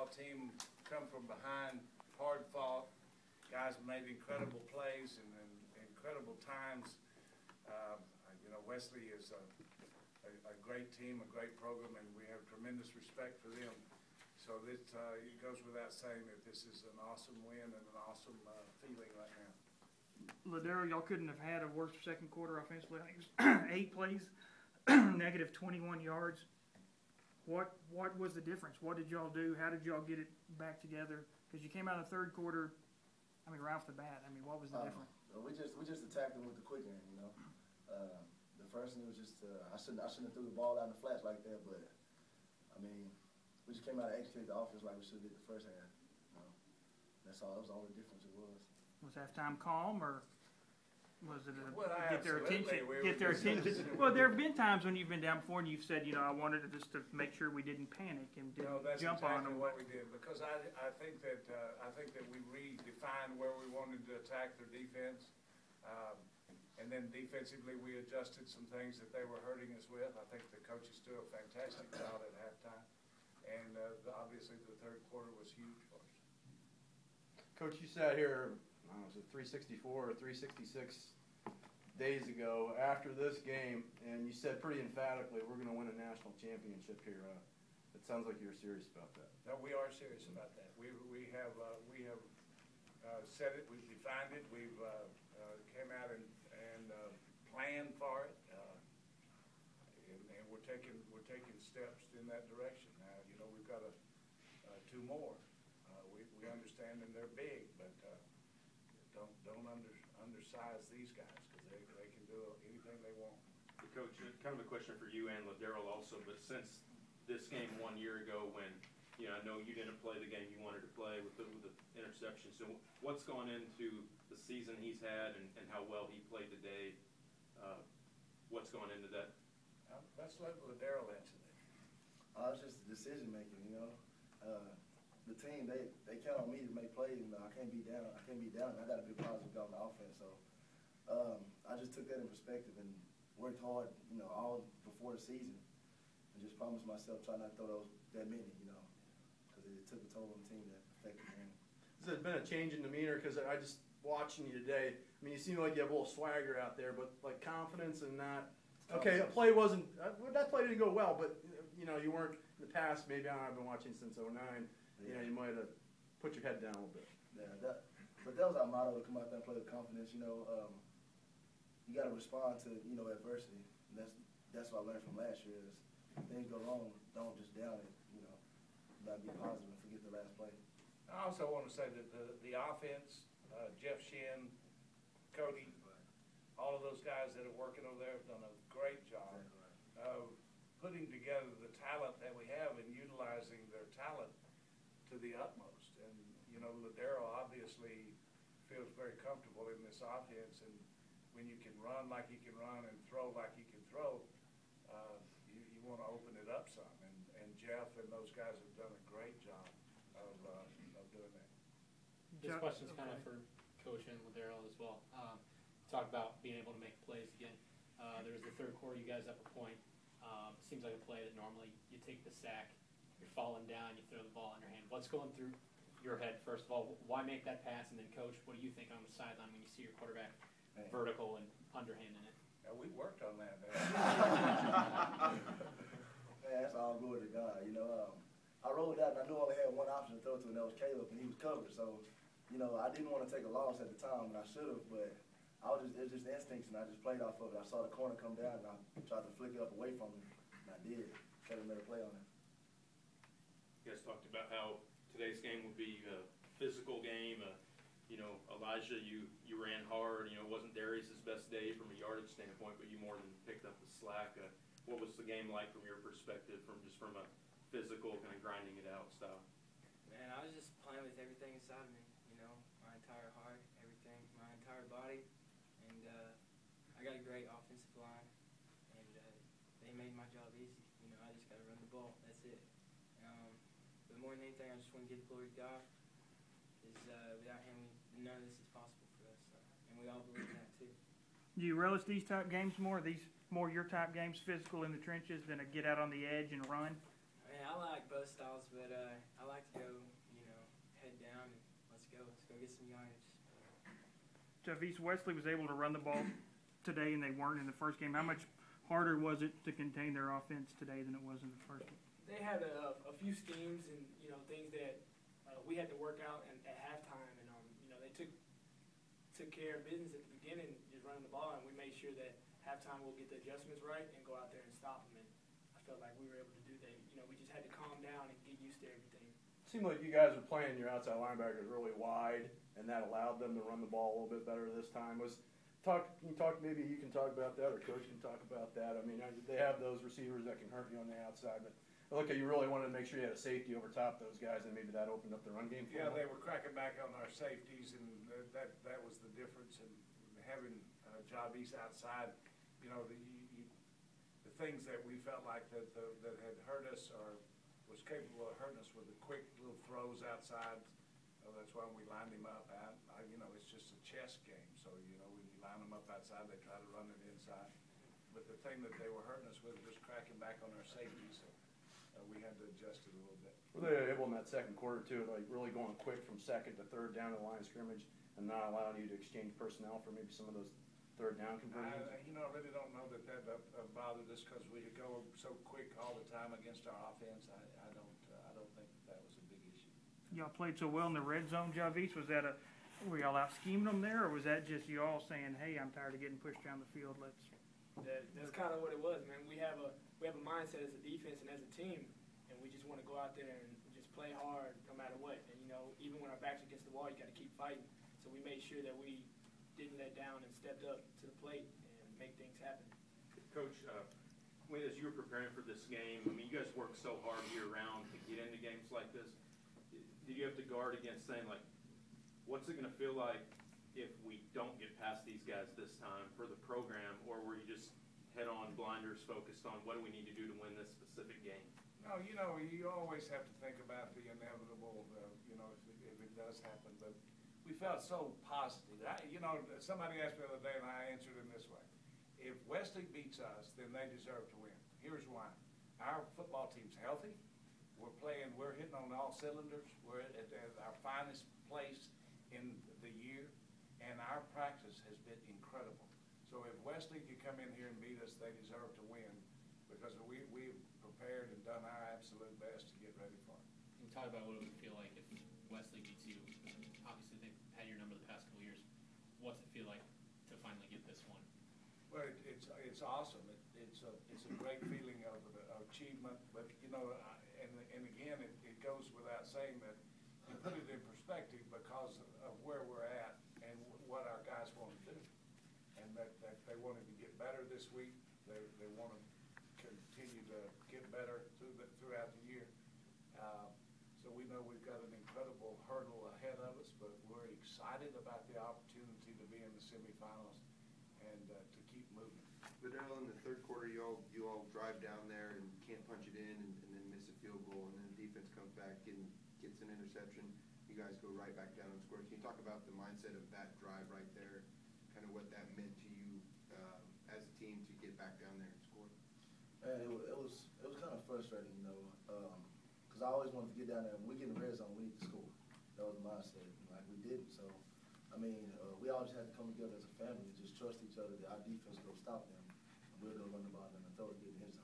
LiDarral team come from behind, hard fought. Guys made incredible plays and incredible times. You know, Wesley is a great team, a great program, and we have tremendous respect for them. So it goes without saying that this is an awesome win and an awesome feeling right now. LiDarral, y'all couldn't have had a worse second quarter offensively. I think it was 8 plays, negative 21 yards. What was the difference? What did y'all do? How did y'all get it back together? Because you came out of the third quarter, I mean, right off the bat. I mean, what was the difference? We just attacked them with the quick game, you know. The first thing was just I shouldn't have threw the ball out in the flats like that, but I mean, we just came out and executed the offense like we should have did the first half. You know? That's all. That was the only difference it was. Was halftime calm, or was it get their attention? Get their attention. Well, there have been times when you've been down before and you've said, you know, I wanted to just to make sure we didn't panic and didn't jump on them. That's exactly what we did, because I think that we redefined where we wanted to attack their defense, and then defensively we adjusted some things that they were hurting us with. I think the coaches do a fantastic job at halftime, and obviously the third quarter was huge for us. Coach, you sat here, I don't know, was it 364 or 366 days ago after this game, and you said pretty emphatically, we're going to win a national championship here. It sounds like you're serious about that. No, we are serious about that. We have said it. We've defined it. We've came out and planned for it, and we're taking steps in that direction. Now, you know, we've got 2 more. We understand, and they're big, but don't undersize these guys, because they can do anything they want. Coach, kind of a question for you and LiDarral also, but since this game 1 year ago, when I know you didn't play the game you wanted to play with the interception, so what's gone into the season he's had and how well he played today? What's gone into that? Let's let LiDarral answer that. It's just decision making, you know. The team, they count on me to make plays, and I can't be down. I got to be positive on the offense. So I just took that in perspective and worked hard, you know, all before the season, and just promised myself try not to throw that many, you know, because it took a toll on the team that affected the game. Has there been a change in demeanor? Because I just watching you today. I mean, you seem like you have a little swagger out there, but like confidence and not. Okay, a play wasn't. That play didn't go well, but you know, you weren't in the past. Maybe I've been watching since '09. You know, you might have put your head down a little bit. Yeah, but that was our motto, to come out there and play with confidence. You know, you got to respond to, you know, adversity. And that's what I learned from last year is if things go wrong, don't just down it. You know, you got to be positive and forget the last play. I also want to say that the offense, Jeff Shin, Cody, all of those guys that are working over there have done a great job of putting together the talent that we have and utilizing their talent to the utmost. And, you know, LiDarral obviously feels very comfortable in this offense, and when you can run like he can run and throw like he can throw, you want to open it up some. And Jeff and those guys have done a great job of doing that. This question's kind of for Coach and LiDarral as well. Talk about being able to make plays again. There was the third quarter, you guys up a point. Seems like a play that normally you take the sack, you're falling down, you throw the ball in your hand. What's going through your head, first of all? Why make that pass? And then, Coach, what do you think on the sideline when you see your quarterback vertical and underhanding it? Yeah, we worked on that. Man, that's all glory to God. You know, I rolled out, and I knew I only had one option to throw to, and that was Caleb, and he was covered. So, you know, I didn't want to take a loss at the time, and I should have, but it was just instincts, and I just played off of it. I saw the corner come down, and I tried to flick it up away from him, and I did. Caleb made a play on it. You guys talked about how today's game would be a physical game. You know, Elijah, you ran hard. You know, it wasn't Darius' best day from a yardage standpoint, but you more than picked up the slack. What was the game like from your perspective, from a physical kind of grinding it out style? Man, I was just playing with everything inside of me. You know, my entire heart, everything, my entire body, and I got a great offensive line, and they made my job easy. You know, I just got to run the ball. That's it. But more than anything, I just want to give glory to God. Without Him, none of this is possible for us, and we all believe in that too. Do you relish these type games more? These more your type games, physical in the trenches, than a get out on the edge and run? I mean, I like both styles, but I like to go Let's go get some yardage. Javicz, Wesley was able to run the ball today, and they weren't in the first game. How much harder was it to contain their offense today than it was in the first game? They had a few schemes and things that we had to work out at halftime, and they took care of business at the beginning, just running the ball, and we made sure that halftime we'll get the adjustments right and go out there and stop them. And I felt like we were able to do that. We just had to calm down and get used to everything. It seemed like you guys were playing your outside linebackers really wide, and that allowed them to run the ball a little bit better this time. Maybe you can talk about that, or Coach can talk about that. I mean, they have those receivers that can hurt you on the outside, but it looked like you really wanted to make sure you had a safety over top those guys, and maybe that opened up the run game for Yeah, them. they were cracking back on our safeties, and that was the difference in having Javicz outside. The things that we felt like that had hurt us or was capable of hurting us with the quick little throws outside. That's why we lined him up. It's just a chess game. So, when you line them up outside, they try to run it inside. But the thing that they were hurting us with was cracking back on our safeties. We had to adjust it a little bit. Were they able in that second quarter, too, like really going quick from second to third down to the line of scrimmage and not allowing you to exchange personnel for maybe some of those third down conversions? I really don't know that bothered us because we could go so quick all the time against our offense. I don't think that was a big issue. Y'all played so well in the red zone, Javicz. Were y'all out scheming them there, or was that just y'all saying, "Hey, I'm tired of getting pushed down the field. Let's"? That's kind of what it was, man. We have a mindset as a defense and as a team, and we just want to go out there and just play hard no matter what. And even when our backs against the wall, you got to keep fighting. So we made sure that we didn't let down and stepped up to the plate and make things happen. Coach, as you were preparing for this game, I mean, you guys work so hard year-round to get into games like this. Did you have to guard against saying, like, what's it going to feel like if we don't get past these guys this time for the program, or were you just head-on blinders focused on what do we need to do to win this specific game? No, you always have to think about the inevitable, if it does happen. But we felt so positive. Somebody asked me the other day, and I answered in this way. If Wesley beats us, then they deserve to win. Here's why. Our football team's healthy. We're hitting on all cylinders. We're at our finest place in the year, and our practice has been incredible. So if Wesley could come in here and beat us, they deserve to win because we've prepared and done our absolute best to get ready for it. Can you talk about what it would feel like if Wesley beats you? Obviously, they've had your number the past couple years. What's it feel like to finally get this one? Well, it's awesome. It's a great feeling of achievement, but and again, it goes without saying that you put it in perspective because of where we're at and what our guys want to do, and that they wanted to get better this week. They want to continue to get better throughout the year. So we know we've got an incredible hurdle ahead of us, but we're excited about the opportunity to be in the semifinals and to keep moving. LiDarral, in the third quarter, you all drive down there and can't punch it in and then miss a field goal, and then the defense comes back and gets an interception. You guys go right back down and score. Can you talk about the mindset of that drive right there, kind of what that meant to you as a team to get back down there and score? Man, it was kind of frustrating, because I always wanted to get down there. When we get in the red zone, we need to score. That was the mindset. Like, we didn't. So, we all just had to come together as a family and just trust each other that our defense will stop them. We'll go run the ball and throw it in his zone.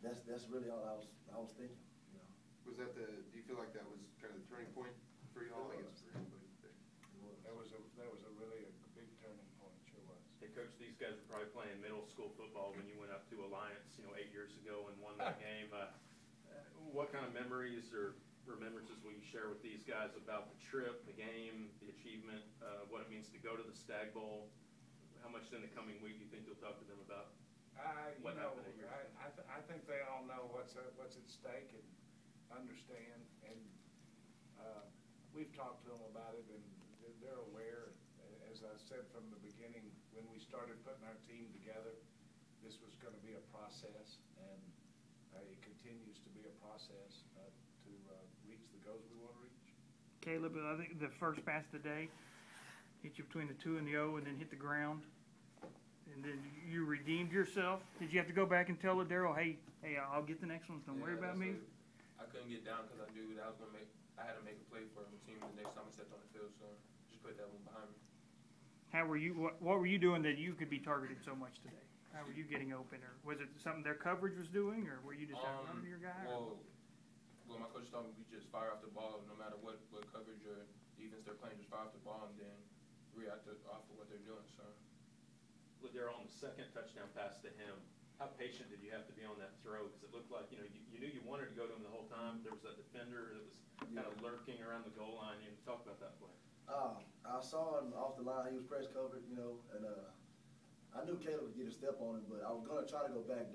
That's really all I was thinking. Was that do you feel like that was kind of the turning point for you all? I guess for everybody there. That was a really big turning point. Sure was. Hey, Coach, these guys were probably playing middle school football when you went up to Alliance, 8 years ago and won that game. What kind of memories or remembrances will you share with these guys about the trip, the game, the achievement, what it means to go to the Stag Bowl? How much in the coming week do you think you'll talk to them about what happened at your I think they all know what's at stake and understand, and we've talked to them about it, and they're aware. As I said from the beginning, when we started putting our team together, this was going to be a process, and it continues to be a process to reach the goals we want to reach. Caleb, I think the first pass of the day hit you between the 2 and the 0 and then hit the ground. And then you redeemed yourself. Did you have to go back and tell LiDarral, hey, I'll get the next one. Don't worry about me? I couldn't get down because I knew that I I had to make a play for the team the next time I stepped on the field. So just put that one behind me. How were you? What were you doing that you could be targeted so much today? How were you getting open, or was it something their coverage was doing, or were you just out running your guy? Well, my coach told me we just fire off the ball no matter what coverage or defense they're playing. Just fire off the ball and then react off of what they're doing. So. LiDarral, on the second touchdown pass to him, how patient did you have to be on that throw? Because it looked like, you knew you wanted to go to him the whole time. There was that defender that was kind of lurking around the goal line. You talk about that play. I saw him off the line. He was press covered, and I knew Caleb would get a step on him, but I was going to try to go back